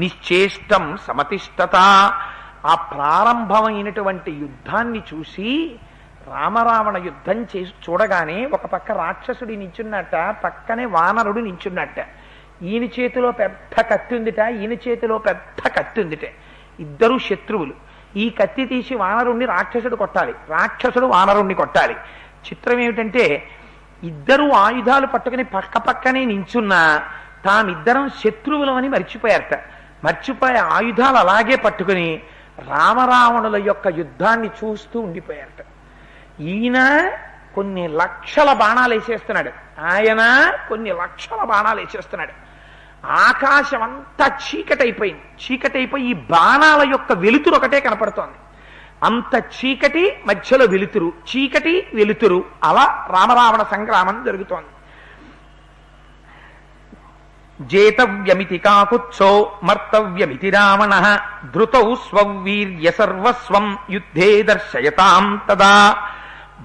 నిశ్చేష్టం సమతిష్టత. ఆ ప్రారంభమైనటువంటి యుద్ధాన్ని చూసి రామరావణ యుద్ధం చేసి చూడగానే ఒక పక్క రాక్షసుడి నించున్నట్ట, పక్కనే వానరుడు నించున్నట్ట. ఈయన చేతిలో పెద్ద కత్తి ఉందిట, ఈయన చేతిలో పెద్ద కత్తి ఉందిట. ఇద్దరు శత్రువులు. ఈ కత్తి తీసి వానరుణ్ణి రాక్షసుడు కొట్టాలి, రాక్షసుడు వానరుణ్ణి కొట్టాలి. చిత్రం ఏమిటంటే ఇద్దరు ఆయుధాలు పట్టుకుని పక్క పక్కనే నించున్నా తామిద్దరం శత్రువులమని మర్చిపోయారట. మర్చిపోయే ఆయుధాలు అలాగే పట్టుకుని రామరావణుల యొక్క యుద్ధాన్ని చూస్తూ ఉండిపోయారట. ఈయన కొన్ని లక్షల బాణాలు వేసేస్తున్నాడు, ఆయన కొన్ని లక్షల బాణాలు వేసేస్తున్నాడు. ఆకాశం అంతా చీకటైపోయింది. చీకటైపోయి ఈ బాణాల యొక్క వెలుతురు ఒకటే కనపడుతోంది. అంత చీకటి మధ్యలో వెలుతురు, చీకటి వెలుతురు, అలా రామరావణ సంగ్రామం జరుగుతోంది. జేతవ్యమితి కాకుత్సో మర్తవ్యమితి రావణ ధృతౌ స్వవీర్య సర్వస్వం యుద్ధే దర్శయతాం తదా.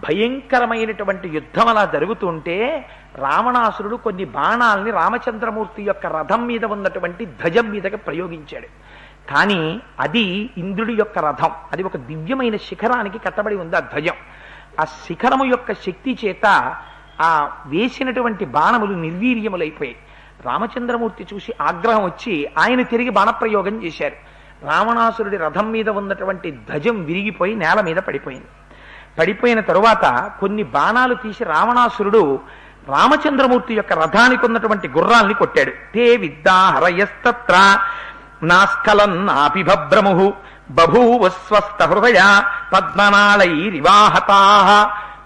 భయంకరమైనటువంటి యుద్ధం అలా జరుగుతుంటే రావణాసురుడు కొన్ని బాణాలని రామచంద్రమూర్తి యొక్క రథం మీద ఉన్నటువంటి ధ్వజం మీదకి ప్రయోగించాడు. కానీ అది ఇంద్రుడి యొక్క రథం, అది ఒక దివ్యమైన శిఖరానికి కట్టబడి ఉంది ఆ ధ్వజం. ఆ శిఖరము యొక్క శక్తి చేత ఆ వేసినటువంటి బాణములు నిర్వీర్యములైపోయాయి. రామచంద్రమూర్తి చూసి ఆగ్రహం వచ్చి ఆయన తిరిగి బాణప్రయోగం చేశారు. రావణాసురుడి రథం మీద ఉన్నటువంటి ధ్వజం విరిగిపోయి నేల మీద పడిపోయింది. పడిపోయిన తరువాత కొన్ని బాణాలు తీసి రావణాసురుడు రామచంద్రమూర్తి యొక్క రథానికి ఉన్నటువంటి గుర్రాల్ని కొట్టాడు. తే విద్దాహరయస్తత్ర నాస్కలన్నాపి భబ్రముహు బభూవ స్వస్థ హృదయ పద్మనాళైరివాహతా.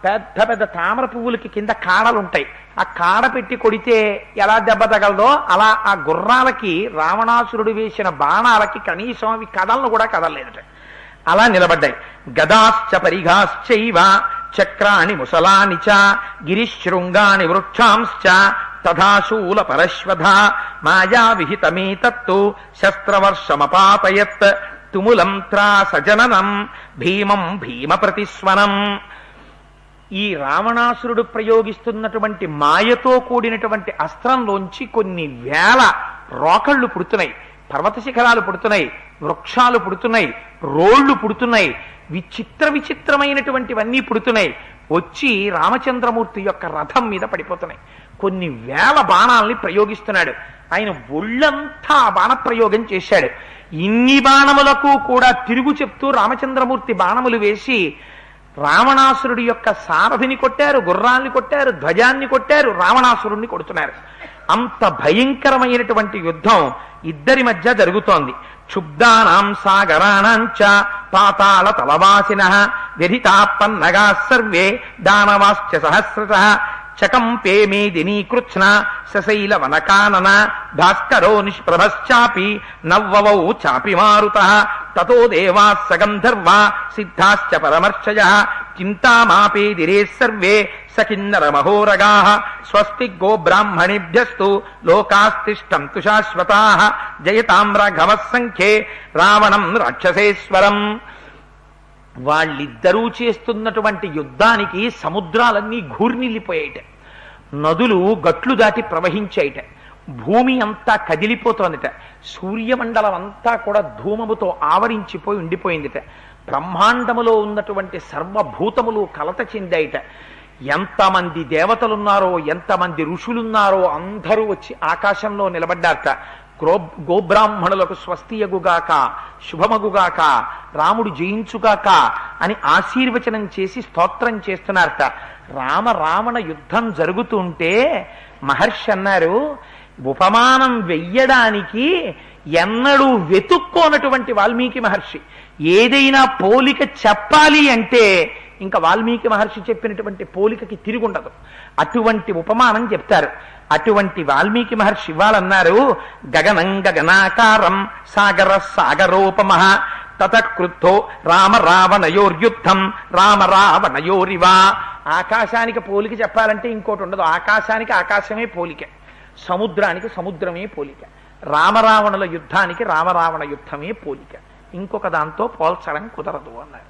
పెద్ద పెద్ద తామర పువ్వులకి కింద కాడలుంటాయి, ఆ కాడ పెట్టి కొడితే ఎలా దెబ్బ తగలదో అలా ఆ గుర్రాలకి రావణాసురుడు వేసిన బాణాలకి కనీసం అవి కదలను కూడా కదలలేదట, అలా నిలబడ్డాయి. గదాశ్చ పరిఘాశ్చైవ చక్రాణి ముసలాని చ గిరిశృంగాని వృక్షాంశ్చ తథాశూల పరశ్వధ మాయా విహితమేతత్తు శస్త్రవర్షమపాతయత్ తుములం త్రాసజననం భీమం భీమ ప్రతిస్వనం. ఈ రావణాసురుడు ప్రయోగిస్తున్నటువంటి మాయతో కూడినటువంటి అస్త్రంలోంచి కొన్ని వేల రోకళ్ళు పుడుతున్నాయి, పర్వత శిఖరాలు పుడుతున్నాయి, వృక్షాలు పుడుతున్నాయి, రోళ్లు పుడుతున్నాయి, విచిత్రమైనటువంటివన్నీ పుడుతున్నాయి. వచ్చి రామచంద్రమూర్తి యొక్క రథం మీద పడిపోతున్నాయి. కొన్ని వేల బాణాలని ప్రయోగిస్తున్నాడు. ఆయన ఒళ్ళంతా బాణప్రయోగం చేశాడు. ఇన్ని బాణములకు కూడా తిరుగు చెప్తూ రామచంద్రమూర్తి బాణములు వేసి రావణాసురుడి యొక్క సారథిని కొట్టారు, గుర్రాన్ని కొట్టారు, ధ్వజాన్ని కొట్టారు, రావణాసురుణ్ణి కొడుతున్నారు. అంత భయంకరమైనటువంటి యుద్ధం ఇద్దరి మధ్య జరుగుతోంది. క్షుబ్ధానాం సాగరాణాంచ పాతాళ తలవాసినః వ్యధితాపన్నగా సర్వే దానవాశ్చ సహస్రశః చకంపే మేదినీ కృత్స్న సశైల వనకానన భాస్కరో నిష్ప్రభశ్చాపి నవ్వవౌ చాపి మారుతః తతో దేవాః సగంధర్వా సిద్ధాశ్చ పరమర్షయః చింతామాపేదిరే సర్వే సకిన్నర మహోరగాః స్వస్తి గో బ్రాహ్మణేభ్యస్తు లోకాస్తిష్టంతు శాశ్వతాః జయతాం రాఘవః సంఖ్యే రావణం రాక్షసేశ్వరం. వాళ్ళిద్దరూ చేస్తున్నటువంటి యుద్ధానికి సముద్రాలన్నీ ఘూర్నిల్లిపోయాయిట, నదులు గట్లు దాటి ప్రవహించాయిట, భూమి అంతా కదిలిపోతోందిట, సూర్యమండలం అంతా కూడా ధూమముతో ఆవరించిపోయి ఉండిపోయిందిట, బ్రహ్మాండములో ఉన్నటువంటి సర్వభూతములు కలత చెందాయిట. ఎంతమంది దేవతలున్నారో ఎంతమంది ఋషులున్నారో అందరూ వచ్చి ఆకాశంలో నిలబడ్డారట. గోబ్రాహ్మణులకు స్వస్తియగుగాక, శుభమగుగాక, రాముడు జయించుగాక అని ఆశీర్వచనం చేసి స్తోత్రం చేస్తున్నారట. రావణ యుద్ధం జరుగుతుంటే మహర్షి అన్నారు, ఉపమానం వెయ్యడానికి ఎన్నడూ వెతుక్కోనటువంటి వాల్మీకి మహర్షి. ఏదైనా పోలిక చెప్పాలి అంటే ఇంకా వాల్మీకి మహర్షి చెప్పినటువంటి పోలికకి తిరుగుండదు. అటువంటి ఉపమానం చెప్తారు. అటువంటి వాల్మీకి మహర్షి ఇవ్వాలన్నారు, గగనం గగనాకారం సాగర సాగరోపమః తతకృద్ధో రామ రావణయోర్యుద్ధం రామ రావణయోరివా. ఆకాశానికి పోలిక చెప్పాలంటే ఇంకోటి ఉండదు. ఆకాశానికి ఆకాశమే పోలిక, సముద్రానికి సముద్రమే పోలిక, రామరావణుల యుద్ధానికి రామరావణ యుద్ధమే పోలిక, ఇంకొక దాంతో పోల్చడం కుదరదు అన్నారు.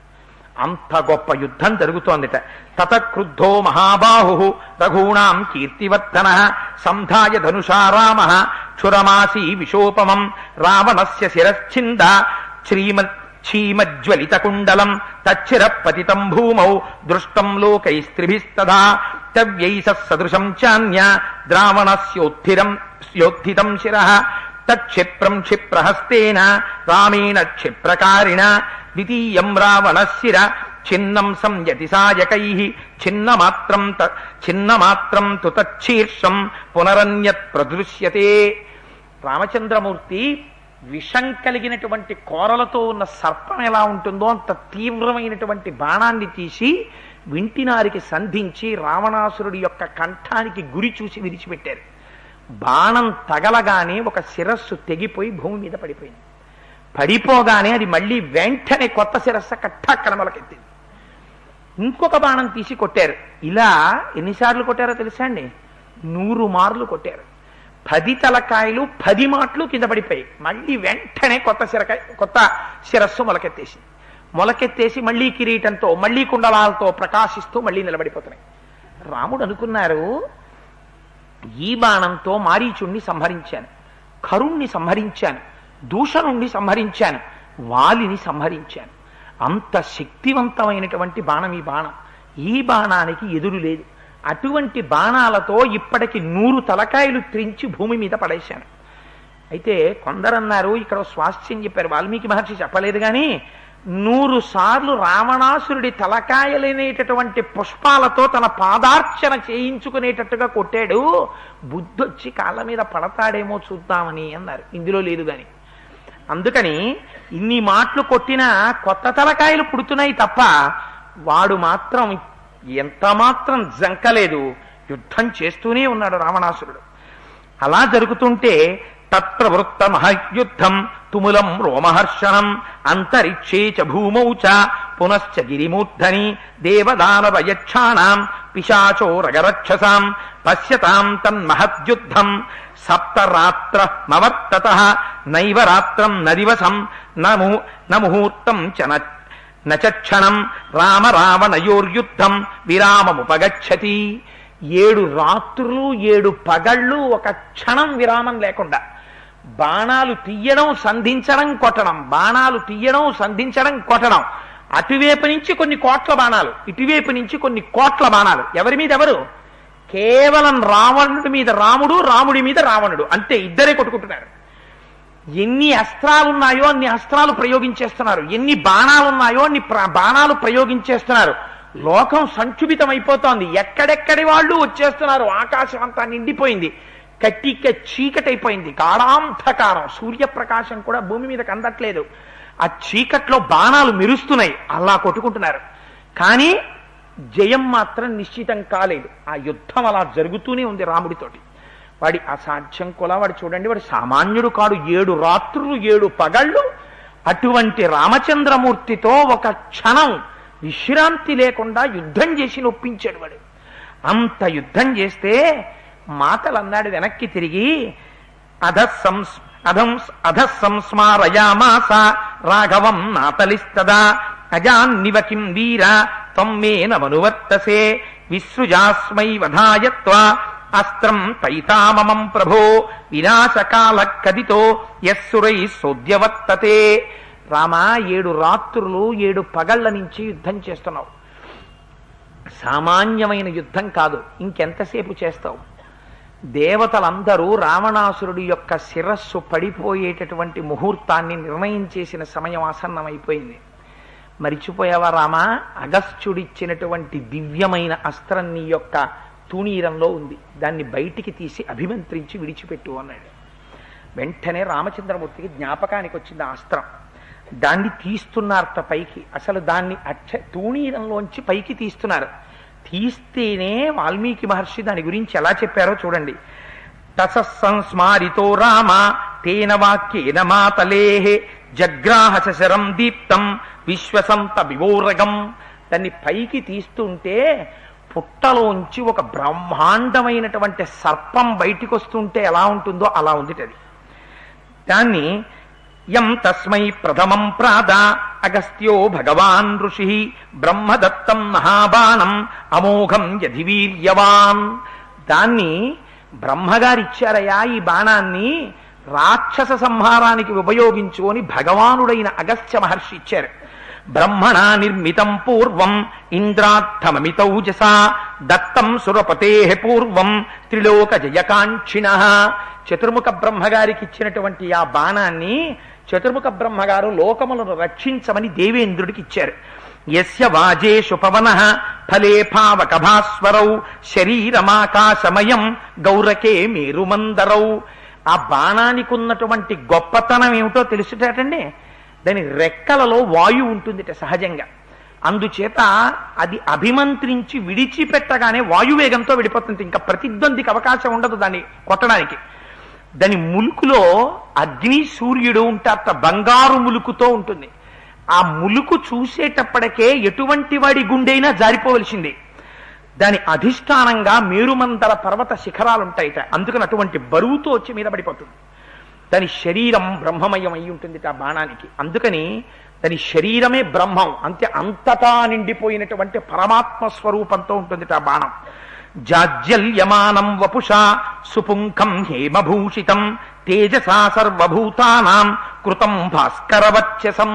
అంత గొప్ప యుద్ధం జరుగుతోందిట. తత క్రుద్ధో మహాబాహు రఘూణాం కీర్తివర్ధన సంధాయ ధనుషా రామ క్షురమాసీ విశోపమం రావణస్య శిరశ్చింద క్షీమజ్వలితకుండలం తచ్చిర పతితం భూమౌ దృష్టం లోకైస్త్రిభిస్తదా తవ్యైస సదృశం చాన్య ద్రావణస్యోత్థితం శిరః తక్షిప్రం క్షిప్రహస్తేన రామేణ క్షిప్రకారిణ ద్వితీయం రావణశిర చిన్నం సంయతి సాయకైః చిన్నమాత్రం తు తచ్చీర్షం పునరన్యత్ ప్రదృశ్యతే. రామచంద్రమూర్తి విషం కలిగినటువంటి కోరలతో ఉన్న సర్పం ఎలా ఉంటుందో అంత తీవ్రమైనటువంటి బాణాన్ని తీసి వింటినారికి సంధించి రావణాసురుడి యొక్క కంఠానికి గురి చూసి విరిచిపెట్టారు. బాణం తగలగానే ఒక శిరస్సు తెగిపోయి భూమి మీద పడిపోయింది. పడిపోగానే అది మళ్ళీ వెంటనే కొత్త శిరస్సు కట్టక్కన మొలకెత్తింది. ఇంకొక బాణం తీసి కొట్టారు. ఇలా ఎన్నిసార్లు కొట్టారో తెలుసా అండి? 100 మార్లు కొట్టారు. 10 తలకాయలు 10 మాటలు కింద పడిపోయి మళ్ళీ వెంటనే కొత్త శిరస్సు మొలకెత్తేసి మళ్ళీ కిరీటంతో మళ్ళీ కుండలాలతో ప్రకాశిస్తూ మళ్ళీ నిలబడిపోతున్నాయి. రాముడు అనుకున్నారు, ఈ బాణంతో మారీచుణ్ణి సంహరించాను, కరుణ్ణి సంహరించాను, దూషణుణ్ణి సంహరించాను, వాలిని సంహరించాను. అంత శక్తివంతమైనటువంటి బాణం ఈ బాణం. ఈ బాణానికి ఎదురు లేదు. అటువంటి బాణాలతో ఇప్పటికి 100 తలకాయలు త్రించి భూమి మీద పడేశాను. అయితే కొందరన్నారు, ఇక్కడ స్వాస్థ్యం చెప్పారు, వాల్మీకి మహర్షి చెప్పలేదు కానీ 100 సార్లు రావణాసురుడి తలకాయలనేటటువంటి పుష్పాలతో తన పాదార్చన చేయించుకునేటట్టుగా కొట్టాడు, బుద్ధొచ్చి కాళ్ళ మీద పడతాడేమో చూద్దామని అన్నారు. ఇందులో లేదు గాని. అందుకని ఇన్ని మాటలు కొట్టినా కొత్త తలకాయలు పుడుతున్నాయి తప్ప వాడు మాత్రం ఎంత మాత్రం జంకలేదు. యుద్ధం చేస్తూనే ఉన్నాడు రావణాసురుడు. అలా జరుగుతుంటే తత్ప్రవృత్త మహాయుద్ధం తుములం రోమహర్షణం అంతరిక్షే చ భూమౌ చ పునశ్చ గిరిమూర్ధని దేవదానవయక్షాణాం పిశాచో రగరక్షసాం పశ్యతాం తన్మహద్యుద్ధం సప్తరాత్రమవర్తతః నైవ రాత్రం న దివసం న ముహూర్తం చ నచక్షణం రామ రావణయోర్యుద్ధం విరామముపగచ్చతి. 7 రాత్రులు 7 పగళ్ళు ఒక క్షణం విరామం లేకుండా బాణాలు తీయడం సంధించడం కొట్టడం, బాణాలు తీయడం సంధించడం కొట్టడం. అటువైపు నుంచి కొన్ని కోట్ల బాణాలు, ఇటువైపు నుంచి కొన్ని కోట్ల బాణాలు. ఎవరి మీద ఎవరు? కేవలం రావణుడి మీద రాముడు, రాముడి మీద రావణుడు, అంతే. ఇద్దరే కొట్టుకుంటున్నారు. ఎన్ని అస్త్రాలున్నాయో అన్ని అస్త్రాలు ప్రయోగించేస్తున్నారు, ఎన్ని బాణాలున్నాయో అన్ని బాణాలు ప్రయోగించేస్తున్నారు. లోకం సంక్షుభితం అయిపోతోంది. ఎక్కడెక్కడి వాళ్ళు వచ్చేస్తున్నారు. ఆకాశం అంతా నిండిపోయింది. కట్టిక చీకటైపోయింది. గాఢాంధకారం. సూర్యప్రకాశం కూడా భూమి మీదకి అందట్లేదు. ఆ చీకట్లో బాణాలు మెరుస్తున్నాయి. అలా కొట్టుకుంటున్నారు. కానీ జయం మాత్రం నిశ్చితం కాలేదు. ఆ యుద్ధం అలా జరుగుతూనే ఉంది రాముడితోటి. వాడి అసాధ్యం కూడా వాడు చూడండి, వాడు సామాన్యుడు కాడు. 7 రాత్రులు 7 పగళ్ళు అటువంటి రామచంద్రమూర్తితో ఒక క్షణం విశ్రాంతి లేకుండా యుద్ధం చేసి నొప్పించాడు వాడు. అంత యుద్ధం చేస్తే మాటలు అన్నాడు వెనక్కి తిరిగి, అధస్సంస్మారయామాస రాఘవం నాతలిస్తదా అజాన్నివ కిం వీర త్వమ్మేన మనువర్తసే విసృజాస్మై వధాయత్వా అస్త్రం తైతామమం ప్రభో వినాశకాల కదితో యస్సురై సోద్యవర్తతే. రామా, 7 రాత్రులు 7 పగళ్ల నుంచి యుద్ధం చేస్తున్నావు. సామాన్యమైన యుద్ధం కాదు. ఇంకెంతసేపు చేస్తావు? దేవతలందరూ రావణాసురుడి యొక్క శిరస్సు పడిపోయేటటువంటి ముహూర్తాన్ని నిర్ణయం చేసిన సమయం ఆసన్నమైపోయింది. మరిచిపోయావా రామా? అగస్త్యుడిచ్చినటువంటి దివ్యమైన అస్త్రం నీ యొక్క తూణీరంలో ఉంది. దాన్ని బయటికి తీసి అభిమంత్రించి విడిచిపెట్టు అన్నాడు. వెంటనే రామచంద్రమూర్తికి జ్ఞాపకానికి వచ్చింది ఆ అస్త్రం. దాన్ని తీస్తున్నారట పైకి. అసలు దాన్ని తూణీరంలోంచి పైకి తీస్తున్నారు. తీస్తేనే వాల్మీకి మహర్షి దాని గురించి ఎలా చెప్పారో చూడండి. తసస్సంస్మారితో రామ తేన వాక్యేన మాతలేః జగ్రాహ శరం దీప్తం విశ్వసంత వివోరగం. దాన్ని పైకి తీస్తుంటే పుట్టలోంచి ఒక బ్రహ్మాండమైనటువంటి సర్పం బయటికి వస్తుంటే ఎలా ఉంటుందో అలా ఉంది అది. దాన్ని యం తస్మై ప్రథమం ప్రాద అగస్త్యో భగవాన్ ఋషి బ్రహ్మదత్తం మహాబాణం అమోఘం యధి వీర్యవాన్. దాన్ని బ్రహ్మగారిచ్చారయా ఈ బాణాన్ని రాక్షస సంహారానికి ఉపయోగించు అని భగవానుడైన అగస్త్య మహర్షి ఇచ్చారు. బ్రహ్మణా నిర్మితం పూర్వం ఇంద్రార్థమమితౌజసా దత్తం సురపతే పూర్వం త్రిలోక జయకాంక్షిణ. చతుర్ముఖ బ్రహ్మగారికి ఇచ్చినటువంటి ఆ బాణాన్ని చతుర్ముఖ బ్రహ్మగారు లోకములను రక్షించమని దేవేంద్రుడికి ఇచ్చారు. యస్య వాజేషు పవనః ఫలే పావక భాస్వరౌ శరీరమాకాశమయం గౌరకే మేరుమందరౌ. ఆ బాణానికి ఉన్నటువంటి గొప్పతనం ఏమిటో తెలుసుటండి, దాని రెక్కలలో వాయువు ఉంటుందిట సహజంగా. అందుచేత అది అభిమంత్రించి విడిచిపెట్టగానే వాయువేగంతో విడిపోతుంది, ఇంకా ప్రతిద్వందికి అవకాశం ఉండదు దాన్ని కొట్టడానికి. దాని ములుకులో అగ్ని సూర్యుడు ఉంటారట, బంగారు ములుకుతో ఉంటుంది. ఆ ములుకు చూసేటప్పటికే ఎటువంటి వాడి గుండెైనా జారిపోవలసిందే. దాని అధిష్టానంగా మేరుమందర పర్వత శిఖరాలుంటాయిట, అందుకని అటువంటి బరువుతో వచ్చి మీద పడిపోతుంది. దాని శరీరం బ్రహ్మమయం అయి ఉంటుంది ఆ బాణానికి, అందుకని దాని శరీరమే బ్రహ్మం, అంతే అంతటా నిండిపోయినటువంటి పరమాత్మ స్వరూపంతో ఉంటుంది ఆ బాణం. జాజ్యల్యమానం వపుషా సుపుంఖం హేమభూషితం తేజసా సర్వభూతానాం కృతం భాస్కరవచ్చసం.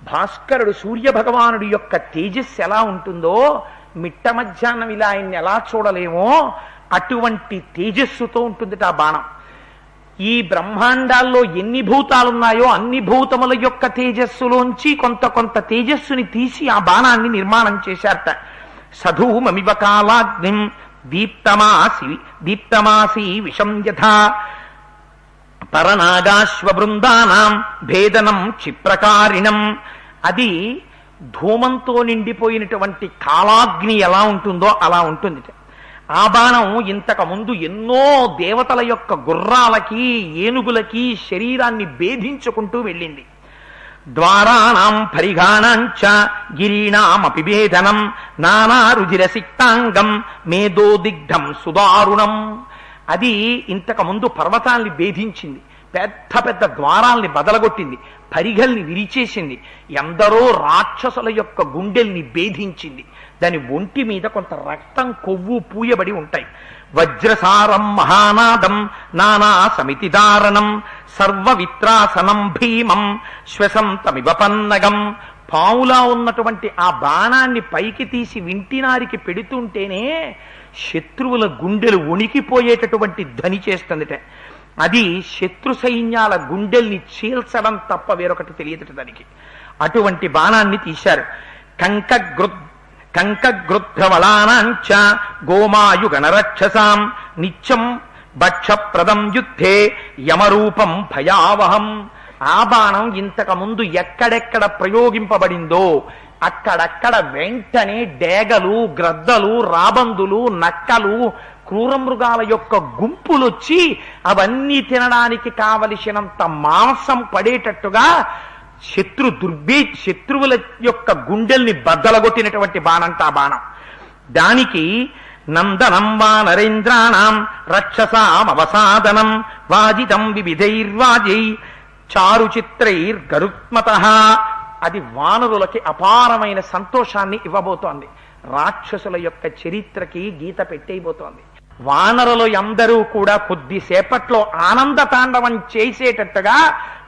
భాస్కరుడు సూర్య భగవానుడి యొక్క తేజస్సు ఎలా ఉంటుందో మిట్ట మధ్యాహ్నం ఇలా ఆయన్ని ఎలా చూడలేమో అటువంటి తేజస్సుతో ఉంటుంది ఆ బాణం. ఈ బ్రహ్మాండాల్లో ఎన్ని భూతాలున్నాయో అన్ని భూతముల యొక్క తేజస్సులోంచి కొంత కొంత తేజస్సుని తీసి ఆ బాణాన్ని నిర్మాణం చేశారట. సధూమమివ కాలాగ్నిం దీప్తమాసి విషం యథా పరనాగాశ్వబృందానాం భేదనం క్షిప్రకారిణం. అది ధూమంతో నిండిపోయినటువంటి కాలాగ్ని ఎలా ఉంటుందో అలా ఉంటుంది. ఆ బాణం ఇంతకు ముందు ఎన్నో దేవతల యొక్క గుర్రాలకి ఏనుగులకి శరీరాన్ని భేదించుకుంటూ వెళ్ళింది. ద్వారాణం పరిఘాణాంచ గిరీణామపి భేదనం నానా రుజిరసిక్తాంగం మేధోదిగ్ధం సుదారుణం. అది ఇంతకు ముందు పర్వతాల్ని భేదించింది, పెద్ద పెద్ద ద్వారాల్ని బదలగొట్టింది, పరిగల్ని విరిచేసింది, ఎందరో రాక్షసుల యొక్క గుండెల్ని భేదించింది. దాని ఒంటి మీద కొంత రక్తం కొవ్వు పూయబడి ఉంటాయి. వజ్రసారం మహానాదం నానా సమితిదారణం సర్వవిత్రాసనం భీమం శ్వసంతమివ పన్నగం. పావులా ఉన్నటువంటి ఆ బాణాన్ని పైకి తీసి వింటినారికి పెడుతుంటేనే శత్రువుల గుండెలు వణికిపోయేటటువంటి ధ్వని చేస్తుందిట. అది శత్రు సైన్యాల గుండెల్ని చీల్చడం తప్ప వేరొకటి తెలియదట దానికి. అటువంటి బాణాన్ని తీశారు. కంకగృధ్రవళానాంచ గోమాయుగణరక్షసాం నిత్యం భక్షప్రదం యుద్ధే యమరూపం భయావహం. ఆ బాణం ఇంతకు ముందు ఎక్కడెక్కడ ప్రయోగింపబడిందో అక్కడక్కడ వెంటనే డేగలు, గ్రద్దలు, రాబందులు, నక్కలు, క్రూర మృగాల యొక్క గుంపులొచ్చి అవన్నీ తినడానికి కావలసినంత మాంసం పడేటట్టుగా శత్రువుల యొక్క గుండెల్ని బద్దలగొట్టినటువంటి బాణంట ఆ బాణం. దానికి నందనం వా నరేంద్రాణం రక్షసామవసాదనం వాజితం వివిధైర్వాజై చారుచిత్రైర్గరుత్మతః. అది వానరులకి అపారమైన సంతోషాన్ని ఇవ్వబోతోంది. రాక్షసుల యొక్క చరిత్రకి గీత పెట్టేయబోతోంది. వానరులు అందరూ కూడా కొద్దిసేపట్లో ఆనంద తాండవం చేసేటట్టుగా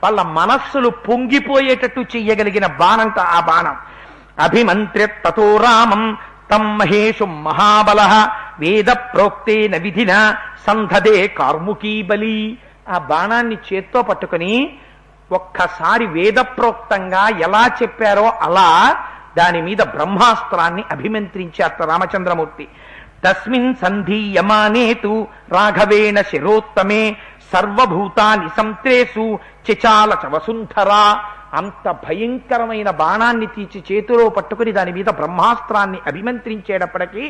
వాళ్ళ మనస్సులు పొంగిపోయేటట్టు చెయ్యగలిగిన బాణంట ఆ బాణం. అభిమంత్ర్య తతో రామం తం మహేషు మహాబల వేద ప్రోక్తేన విధిన సంధదే కార్ముకీ బలి. ఆ బాణాన్ని చేత్తో పట్టుకుని ఒక్కసారి వేదప్రోక్తంగా ఎలా చెప్పారో అలా దాని మీద బ్రహ్మాస్త్రాన్ని అభిమంత్రించారట రామచంద్రమూర్తి. తస్మిన్ సంధీయమానేతు రాఘవేణ శిరోత్తమే సర్వభూతాని సంత్రేసు చిచాల చవసుంధరా. అంత భయంకరమైన బాణాన్ని తీసి చేతిలో పట్టుకుని దాని మీద బ్రహ్మాస్త్రాన్ని అభిమంత్రించేటప్పటికీ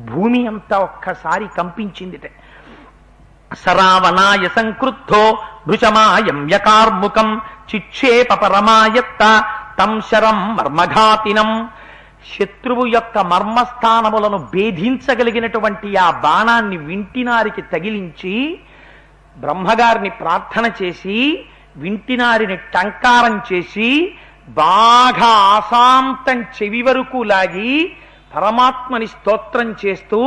భూమి అంతా ఒక్కసారి కంపించిందిట. సరావనాయ సంక్రుద్ధో భృశమాయం యకార్ముకం చిక్షేప పరమాయత్త తం శరం మర్మఘాతినం. శత్రువు యొక్క మర్మస్థానములను భేదించగలిగినటువంటి ఆ బాణాన్ని వింటినారికి తగిలించి బ్రహ్మగారిని ప్రార్థన చేసి వింటినారిని టంకారం చేసి బాగా ఆశాంతం చెవి వరకు లాగి పరమాత్మని స్తోత్రం చేస్తూ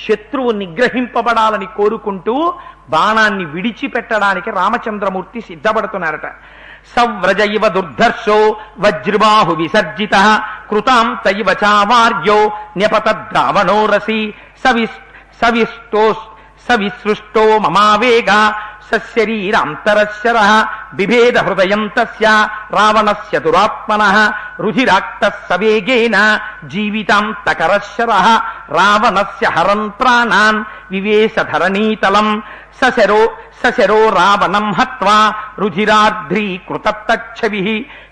శత్రువు నిగ్రహింపబడాలని కోరుకుంటూ బాణాన్ని విడిచిపెట్టడానికి రామచంద్రమూర్తి సిద్ధపడుతున్నారట. సవ్రజ ఇవ దుర్ధర్షో వజ్రబాహు విసర్జిత కృతాంత ఇవ చావార్యో న్యపతద్రావణోరసి సవిసృష్టో మమావేగ సశరీరాంతరశర బిభేద హృదయం తస్య రావణస్య దురాత్మనః రుధిరాక్తః సవేగేన జీవితాంతకరశర రావణస్య హరన్ ప్రాణాన్ వివేశ ధరణీతలం సశరో రావణం హత్వా రుధిరాద్రీకృతచ్చవిః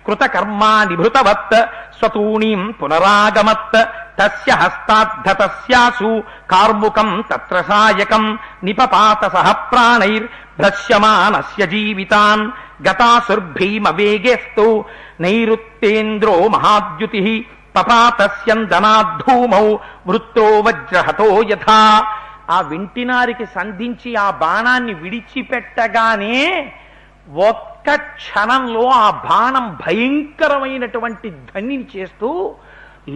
కృతకర్మా నిభృతవత్ స్వతూణీం పునరాగమత్ తస్య హస్తాద్ధతస్యాసు కార్ముకం తత్ర సాయకం నిపపాత సహ ప్రాణైర్భ్రశ్యమానస్య జీవితాన్ గతాసుర్భీమవేగేస్తు నైరుత్తేంద్రో మహాద్యుతిః పపాతస్యందనాద్ధూమౌ వృత్తో వజ్రహతో యథా. ఆ వెంటినారికి సంధించి ఆ బాణాన్ని విడిచిపెట్టగానే ఒక్క క్షణంలో ఆ బాణం భయంకరమైనటువంటి ధ్వనిని చేస్తూ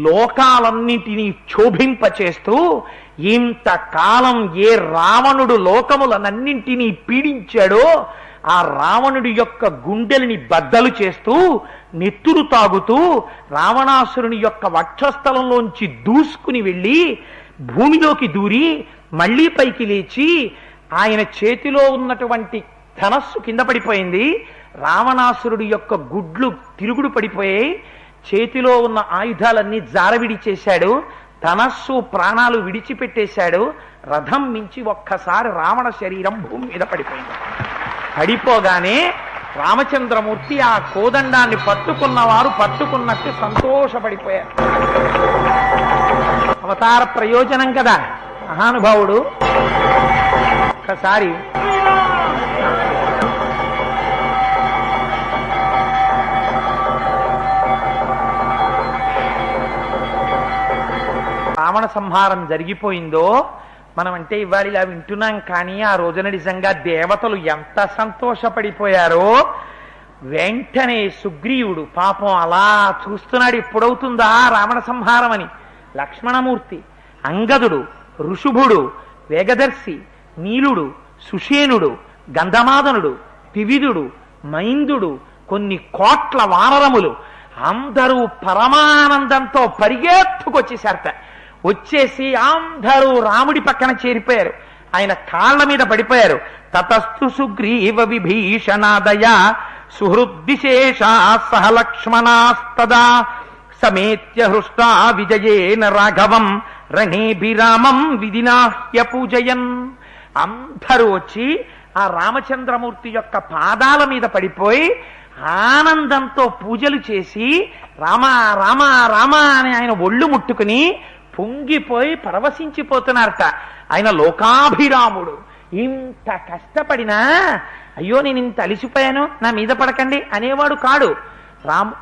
లోకాలన్నింటినీ క్షోభింపచేస్తూ ఇంతకాలం ఏ రావణుడు లోకములనన్నింటినీ పీడించాడో ఆ రావణుడి యొక్క గుండెల్ని బద్దలు చేస్తూ నెత్తురు తాగుతూ రావణాసురుని యొక్క వక్షస్థలంలోంచి దూసుకుని వెళ్ళి భూమిలోకి దూరి మళ్లీ పైకి లేచి ఆయన చేతిలో ఉన్నటువంటి ధనస్సు కింద పడిపోయింది. రావణాసురుడి యొక్క గుడ్లు తిరుగుడు పడిపోయాయి. చేతిలో ఉన్న ఆయుధాలన్నీ జారవిడి చేశాడు. ధనస్సు ప్రాణాలు విడిచిపెట్టేశాడు. రథం మించి ఒక్కసారి రావణ శరీరం భూమి మీద పడిపోయింది. పడిపోగానే రామచంద్రమూర్తి ఆ కోదండాన్ని పట్టుకున్నవారు పట్టుకున్నట్టు సంతోషపడిపోయారు. అవతార ప్రయోజనం కదా మహానుభావుడు. ఒక్కసారి రావణ సంహారం జరిగిపోయిందో మనం అంటే ఇవాళ ఇలా వింటున్నాం, కానీ ఆ రోజున నిజంగా దేవతలు ఎంత సంతోషపడిపోయారో. వెంటనే సుగ్రీవుడు పాపం అలా చూస్తున్నాడు, ఎప్పుడవుతుందా రావణ సంహారం అని. లక్ష్మణమూర్తి, అంగదుడు, ఋషుభుడు, వేగదర్శి, నీలుడు, సుషేనుడు, గంధమాదనుడు, పివిదుడు, మైందుడు, కొన్ని కోట్ల వానరములు అందరూ పరమానందంతో పరిగెత్తుకొచ్చేశారట. వచ్చేసి అందరూ రాముడి పక్కన చేరిపోయారు. ఆయన కాళ్ల మీద పడిపోయారు. తతస్థు సుగ్రీవ విభీషణాదయ సుహృద్విశేషా సహ లక్ష్మణాస్తదా సమేత్య హృష్టా విజయేన రాఘవం రణేభిరామం విధినాహ్య పూజయన్. అందరూ వచ్చి ఆ రామచంద్రమూర్తి యొక్క పాదాల మీద పడిపోయి ఆనందంతో పూజలు చేసి రామ రామ రామ అని ఆయన ఒళ్ళు ముట్టుకుని పొంగిపోయి పరవశించిపోతున్నారట. ఆయన లోకాభిరాముడు. ఇంత కష్టపడినా అయ్యో నేను ఇంత అలిసిపోయాను నా మీద పడకండి అనేవాడు కాడు.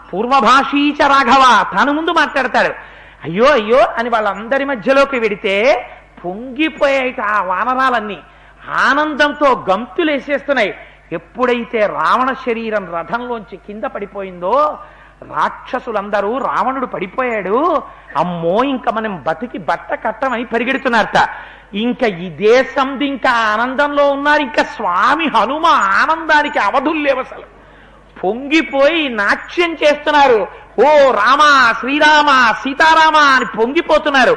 పూర్వభాషీచ రాఘవ, తాను ముందు మాట్లాడతాడు. అయ్యో అయ్యో అని వాళ్ళందరి మధ్యలోకి వెడితే పొంగిపోయాయి ఆ వానరాలన్నీ. ఆనందంతో గంతులేసేస్తున్నాయి. ఎప్పుడైతే రావణ శరీరం రథంలోంచి కింద పడిపోయిందో రాక్షసులందరూ రావణుడు పడిపోయాడు, అమ్మో ఇంకా మనం బతికి బట్ట కట్టమని పరిగెడుతున్నారట. ఇంకా ఇదే సంధి ఇంకా ఆనందంలో ఉన్నారు. ఇంకా స్వామి హనుమ ఆనందానికి అవధుల్లేవు అసలు. పొంగిపోయి నాట్యం చేస్తున్నారు. ఓ రామ శ్రీరామ సీతారామ అని పొంగిపోతున్నారు.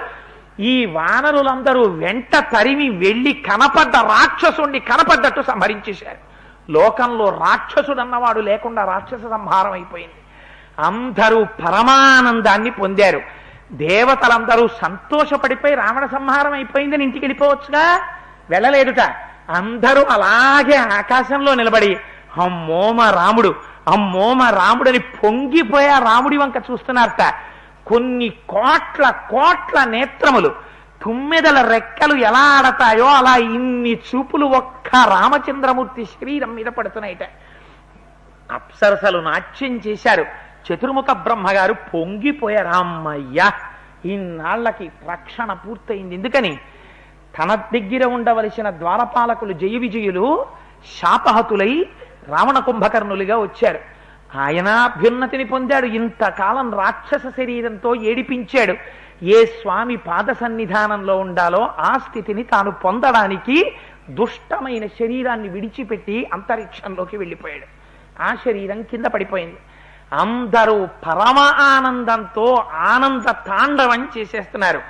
ఈ వానరులందరూ వెంట తరిమి వెళ్లి కనపడ్డ రాక్షసుణ్ణి కనపడ్డట్టు సంహరించేశారు. లోకంలో రాక్షసుడు అన్నవాడు లేకుండా రాక్షస సంహారం అయిపోయింది. అందరూ పరమానందాన్ని పొందారు. దేవతలందరూ సంతోషపడిపోయి రావణ సంహారం అయిపోయిందని ఇంటికి వెళ్ళిపోవచ్చుగా, వెళ్ళలేదుట. అందరూ అలాగే ఆకాశంలో నిలబడి అమ్మో మా రాముడు, అమ్మో మా రాముడని పొంగిపోయా రాముడి వంక చూస్తున్నారట. కొన్ని కోట్ల కోట్ల నేత్రములు, తుమ్మెదల రెక్కలు ఎలా ఆడతాయో అలా ఇన్ని చూపులు ఒక్క రామచంద్రమూర్తి శరీరం మీద పడుతున్నాయిట. అప్సరసలు నాట్యం చేశారు. చతుర్ముఖ బ్రహ్మగారు పొంగిపోయారు. అమ్మయ్యా ఇన్నాళ్లకి రక్షణ పూర్తయింది. ఎందుకని తన దగ్గర ఉండవలసిన ద్వారపాలకులు జయ విజయులు శాపహతులై రావణ కుంభకర్ణులుగా వచ్చారు. ఆయన అభ్యున్నతిని పొందాడు, ఇంతకాలం రాక్షస శరీరంతో ఏడిపించాడు. ఏ స్వామి పాద సన్నిధానంలో ఉండాలో ఆ స్థితిని తాను పొందడానికి దుష్టమైన శరీరాన్ని విడిచిపెట్టి అంతరిక్షంలోకి వెళ్ళిపోయాడు. ఆ శరీరం కింద పడిపోయింది. అందరూ పరమ ఆనందంతో ఆనంద తాండవం చేసేస్తున్నారు.